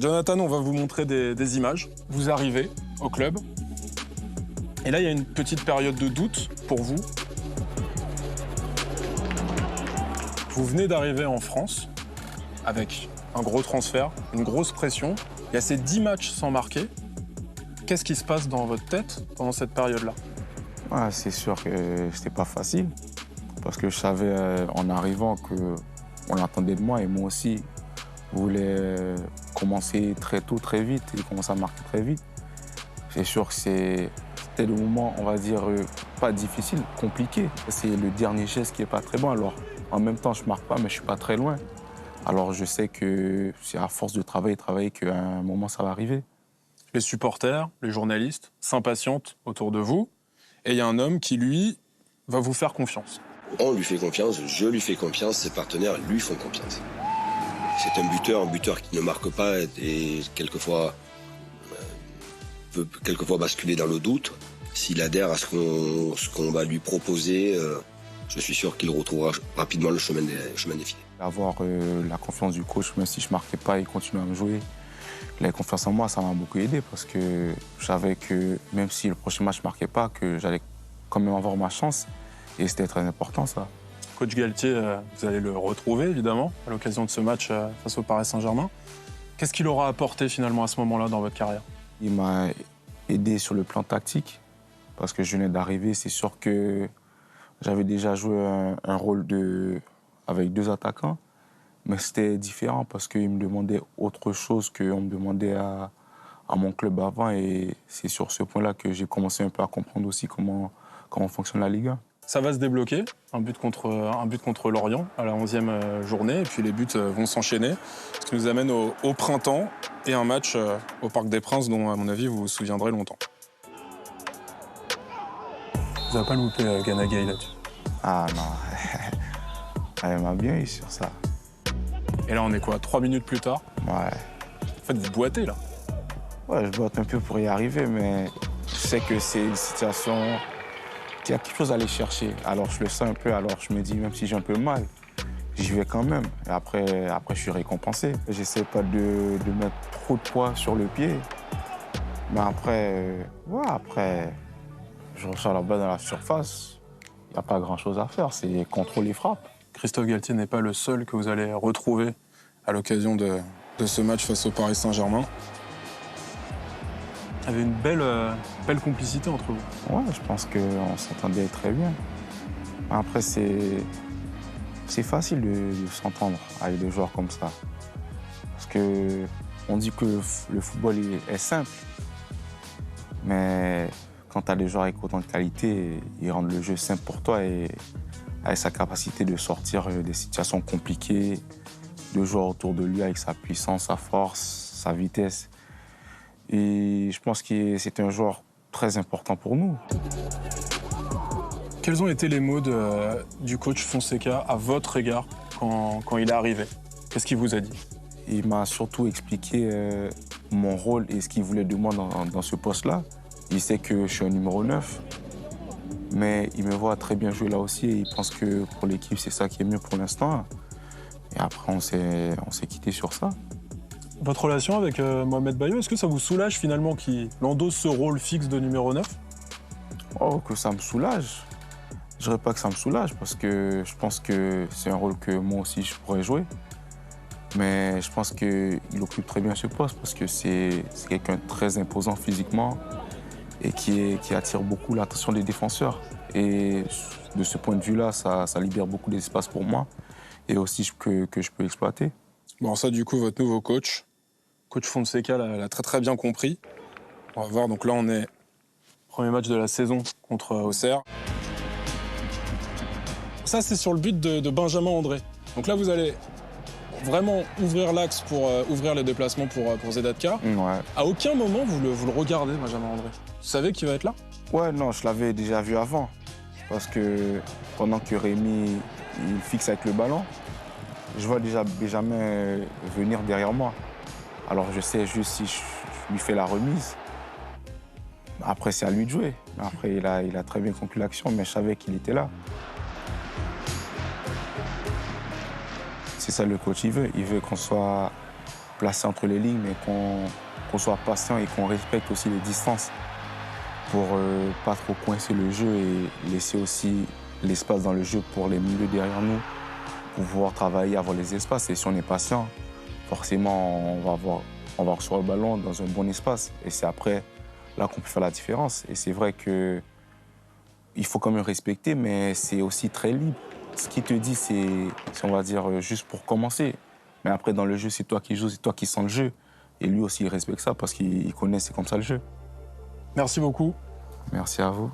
Jonathan, on va vous montrer des images. Vous arrivez au club. Et là, il y a une petite période de doute pour vous. Vous venez d'arriver en France avec un gros transfert, une grosse pression. Il y a ces 10 matchs sans marquer. Qu'est-ce qui se passe dans votre tête pendant cette période-là? C'est sûr que c'était pas facile. Parce que je savais en arrivant qu'on attendait de moi et moi aussi, je voulais commencer très tôt, très vite et commencer à marquer très vite. C'est sûr que c'était le moment, on va dire, pas difficile, compliqué. C'est le dernier geste qui est pas très bon. Alors, en même temps, je marque pas, mais je suis pas très loin. Alors, je sais que c'est à force de travailler, qu'à un moment, ça va arriver. Les supporters, les journalistes s'impatientent autour de vous. Et il y a un homme qui, lui, va vous faire confiance. On lui fait confiance, je lui fais confiance, ses partenaires lui font confiance. C'est un buteur qui ne marque pas et quelquefois peut basculer dans le doute. S'il adhère à ce qu'on va lui proposer, je suis sûr qu'il retrouvera rapidement le chemin des filets. Avoir la confiance du coach, même si je ne marquais pas, il continue à me jouer. La confiance en moi, ça m'a beaucoup aidé parce que je savais que même si le prochain match ne marquait pas, que j'allais quand même avoir ma chance. Et c'était très important, ça. Coach Galtier, vous allez le retrouver, évidemment, à l'occasion de ce match face au Paris Saint-Germain. Qu'est-ce qu'il aura apporté, finalement, à ce moment-là, dans votre carrière? Il m'a aidé sur le plan tactique, parce que je venais d'arriver. C'est sûr que j'avais déjà joué un rôle avec 2 attaquants, mais c'était différent parce qu'il me demandait autre chose qu'on me demandait à mon club avant. Et c'est sur ce point-là que j'ai commencé un peu à comprendre aussi comment fonctionne la Ligue 1. Ça va se débloquer, un but contre Lorient à la 11e journée, et puis les buts vont s'enchaîner, ce qui nous amène au printemps et un match au Parc des Princes dont, à mon avis, vous vous souviendrez longtemps. Vous n'avez pas loupé Gana Gueye là-dessus? Ah non, elle m'a bien eu sur ça. Et là, on est quoi, 3 minutes plus tard? Ouais. En fait, vous boitez, là. Ouais, je boite un peu pour y arriver, mais je sais que c'est une situation... Il y a quelque chose à aller chercher. Alors je le sens un peu, alors je me dis, même si j'ai un peu mal, j'y vais quand même. Et après je suis récompensé. J'essaie pas de mettre trop de poids sur le pied. Mais après, je reçois la balle dans la surface. Il n'y a pas grand-chose à faire, c'est contrôle et frappe. Christophe Galtier n'est pas le seul que vous allez retrouver à l'occasion de ce match face au Paris Saint-Germain. Il y avait une belle complicité entre vous. Ouais, je pense qu'on s'entendait très bien. Après, c'est facile de s'entendre avec des joueurs comme ça. Parce qu'on dit que le football est simple. Mais quand tu as des joueurs avec autant de qualité, ils rendent le jeu simple pour toi et avec sa capacité de sortir des situations compliquées, de jouer autour de lui avec sa puissance, sa force, sa vitesse. Et je pense que c'est un joueur très important pour nous. Quels ont été les mots du coach Fonseca à votre égard quand il est arrivé? Qu'est-ce qu'il vous a dit? Il m'a surtout expliqué mon rôle et ce qu'il voulait de moi dans ce poste-là. Il sait que je suis un numéro 9, mais il me voit très bien jouer là aussi et il pense que pour l'équipe, c'est ça qui est mieux pour l'instant. Et après, on s'est quitté sur ça. Votre relation avec Mohamed Bayo, est-ce que ça vous soulage finalement qu'il endosse ce rôle fixe de numéro 9? Oh, que ça me soulage. Je dirais pas que ça me soulage parce que je pense que c'est un rôle que moi aussi je pourrais jouer. Mais je pense qu'il occupe très bien ce poste parce que c'est quelqu'un de très imposant physiquement et qui attire beaucoup l'attention des défenseurs. Et de ce point de vue-là, ça libère beaucoup d'espace pour moi et aussi que je peux exploiter. Bon, ça, du coup, votre nouveau coach Fonseca, l'a très bien compris. On va voir, donc là, on est premier match de la saison contre Auxerre. Ça, c'est sur le but de Benjamin André. Donc là, vous allez vraiment ouvrir l'axe pour ouvrir les déplacements pour Zedatka. Ouais. À aucun moment, vous le regardez, Benjamin André. Vous savez qu'il va être là? Ouais, non, je l'avais déjà vu avant. Parce que pendant que Rémi il fixe avec le ballon, je vois déjà Benjamin venir derrière moi. Alors je sais juste si je lui fais la remise. Après, c'est à lui de jouer. Après, il a très bien conclu l'action, mais je savais qu'il était là. C'est ça le coach, il veut qu'on soit placer entre les lignes, mais qu'on soit patient et qu'on respecte aussi les distances pour pas trop coincer le jeu et laisser aussi l'espace dans le jeu pour les milieux derrière nous, pour pouvoir travailler, avoir les espaces. Et si on est patient, forcément, on va recevoir le ballon dans un bon espace. Et c'est après, là, qu'on peut faire la différence. Et c'est vrai que il faut quand même respecter, mais c'est aussi très libre. Ce qu'il te dit, c'est, on va dire, juste pour commencer. Mais après, dans le jeu, c'est toi qui joues, c'est toi qui sens le jeu. Et lui aussi, il respecte ça parce qu'il connaît, c'est comme ça le jeu. Merci beaucoup. Merci à vous.